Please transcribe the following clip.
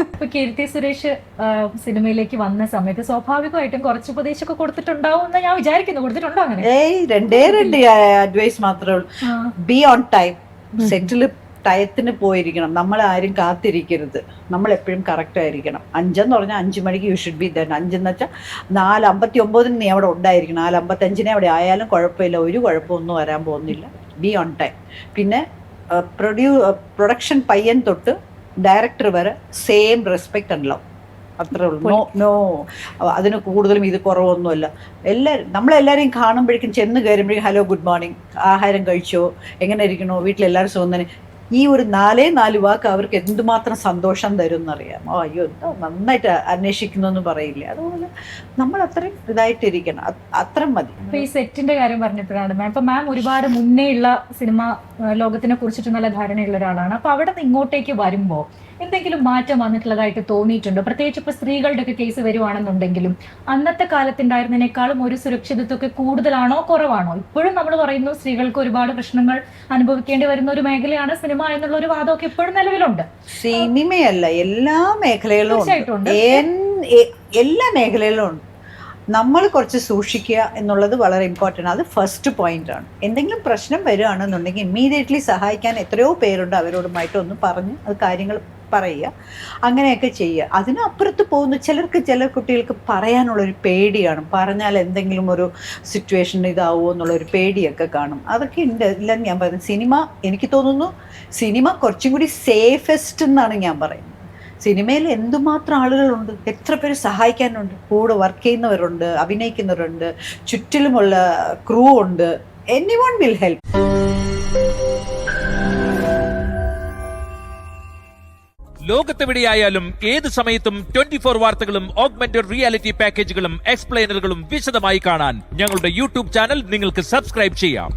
ഇപ്പൊ കീർത്തി സുരേഷ് സിനിമയിലേക്ക് വന്ന സമയത്ത് സ്വാഭാവികമായിട്ടും കുറച്ച് ഉപദേശമൊക്കെ കൊടുത്തിട്ടുണ്ടാവും എന്ന് ഞാൻ വിചാരിക്കുന്നു. കൊടുത്തിട്ടുണ്ടോ അങ്ങനെ? രണ്ടേ അഡ്വൈസ് മാത്രമേ ഉള്ളൂ. Be on time. സെറ്റിൽ ടയത്തിന് പോയിരിക്കണം. നമ്മൾ ആരും കാത്തിരിക്കരുത്. നമ്മൾ എപ്പോഴും കറക്റ്റ് ആയിരിക്കണം. 5 എന്ന് പറഞ്ഞാൽ 5 മണിക്ക് യു ഷുഡ് ബി ദൻ. 5 എന്ന് വെച്ചാൽ 4:59 നീ അവിടെ ഉണ്ടായിരിക്കണം. 4:55 അവിടെ ആയാലും കുഴപ്പമില്ല, ഒരു കുഴപ്പമൊന്നും വരാൻ പോകുന്നില്ല. B on time. പിന്നെ പ്രൊഡക്ഷൻ പയ്യൻ തൊട്ട് ഡയറക്ടർ വരെ സെയിം റെസ്പെക്റ്റ് ഉണ്ടല്ലോ, അത്രേ ഉള്ളൂ. നോ അതിന് കൂടുതലും ഇത് കുറവൊന്നുമല്ല. നമ്മളെല്ലാവരെയും കാണുമ്പോഴേക്കും ചെന്ന് കയറുമ്പോഴേക്കും ഹലോ ഗുഡ് മോർണിംഗ്, ആഹാരം കഴിച്ചോ, എങ്ങനെ ഇരിക്കണോ, വീട്ടിലെല്ലാവരും സുഖം തന്നെ. ഈ ഒരു 4 വാക്ക് അവർക്ക് എന്തുമാത്രം സന്തോഷം തരും എന്നറിയാം. അയ്യോ എന്തോ നന്നായിട്ട് അന്വേഷിക്കുന്നു എന്ന് പറയില്ലേ, അതുപോലെ നമ്മൾ അത്രയും ഇതായിട്ടിരിക്കണം, അത്രയും മതി. ഇപ്പൊ ഈ സെറ്റിന്റെ കാര്യം പറഞ്ഞപ്പോഴാണ് മാം, ഇപ്പൊ മാം ഒരുപാട് മുന്നേ ഉള്ള സിനിമ ലോകത്തിനെ കുറിച്ചിട്ട് നല്ല ധാരണയുള്ള ഒരാളാണ്. അപ്പൊ അവിടെ നിന്ന് ഇങ്ങോട്ടേക്ക് വരുമ്പോ എന്തെങ്കിലും മാറ്റം വന്നിട്ടുള്ളതായിട്ട് തോന്നിയിട്ടുണ്ടോ? പ്രത്യേകിച്ച് ഇപ്പൊ സ്ത്രീകളുടെ ഒക്കെ കേസ് വരുവാണെന്നുണ്ടെങ്കിലും അന്നത്തെ കാലത്തുണ്ടായിരുന്നതിനേക്കാളും ഒരു സുരക്ഷിതത്വമൊക്കെ കൂടുതലാണോ കുറവാണോ? ഇപ്പോഴും നമ്മൾ പറയുന്നു സ്ത്രീകൾക്ക് ഒരുപാട് പ്രശ്നങ്ങൾ അനുഭവിക്കേണ്ടി വരുന്ന ഒരു മേഖലയാണ് സിനിമ എന്നുള്ള ഒരു വാദമൊക്കെ ഇപ്പോഴും നിലവിലുണ്ട്. സിനിമയല്ല, എല്ലാ മേഖലയിലും ഉണ്ട്. എല്ലാ മേഖലയിലും ഉണ്ട്. നമ്മൾ കുറച്ച് സൂക്ഷിക്കുക എന്നുള്ളത് വളരെ ഇമ്പോർട്ടൻ്റ്. അത് ഫസ്റ്റ് പോയിന്റ് ആണ്. എന്തെങ്കിലും പ്രശ്നം വരികയാണെന്നുണ്ടെങ്കിൽ ഇമ്മീഡിയറ്റ്ലി സഹായിക്കാൻ എത്രയോ പേരുണ്ട്. അവരോടുമായിട്ട് ഒന്ന് പറഞ്ഞ് അത് കാര്യങ്ങൾ പറയുക, അങ്ങനെയൊക്കെ ചെയ്യുക. അതിനപ്പുറത്ത് പോകുന്ന ചില കുട്ടികൾക്ക് പറയാനുള്ളൊരു പേടിയാണ്. പറഞ്ഞാൽ എന്തെങ്കിലും ഒരു സിറ്റുവേഷൻ ഇതാവുമോ എന്നുള്ളൊരു പേടിയൊക്കെ കാണും. അതൊക്കെ ഉണ്ട്. ഇല്ലെന്ന് ഞാൻ പറയുന്നത്. സിനിമ, എനിക്ക് തോന്നുന്നു സിനിമ കുറച്ചും കൂടി സേഫസ്റ്റ് എന്നാണ് ഞാൻ പറയുന്നത്. സിനിമയിൽ എന്തുമാത്രം ആളുകളുണ്ട്, എത്ര പേര് സഹായിക്കാനുണ്ട്, കൂടെ വർക്ക് ചെയ്യുന്നവരുണ്ട്, അഭിനയിക്കുന്നവരുണ്ട്, ചുറ്റിലുമുള്ള ക്രൂ ഉണ്ട്. Anyone will help. ലോകത്തെവിടെയായാലും ഏത് സമയത്തും 24 വാർത്തകളും ഓഗ്മെന്റഡ് റിയാലിറ്റി പാക്കേജുകളും എക്സ്പ്ലെയിനറുകളും വിശദമായി കാണാൻ ഞങ്ങളുടെ യൂട്യൂബ് ചാനൽ നിങ്ങൾക്ക് സബ്സ്ക്രൈബ് ചെയ്യാം.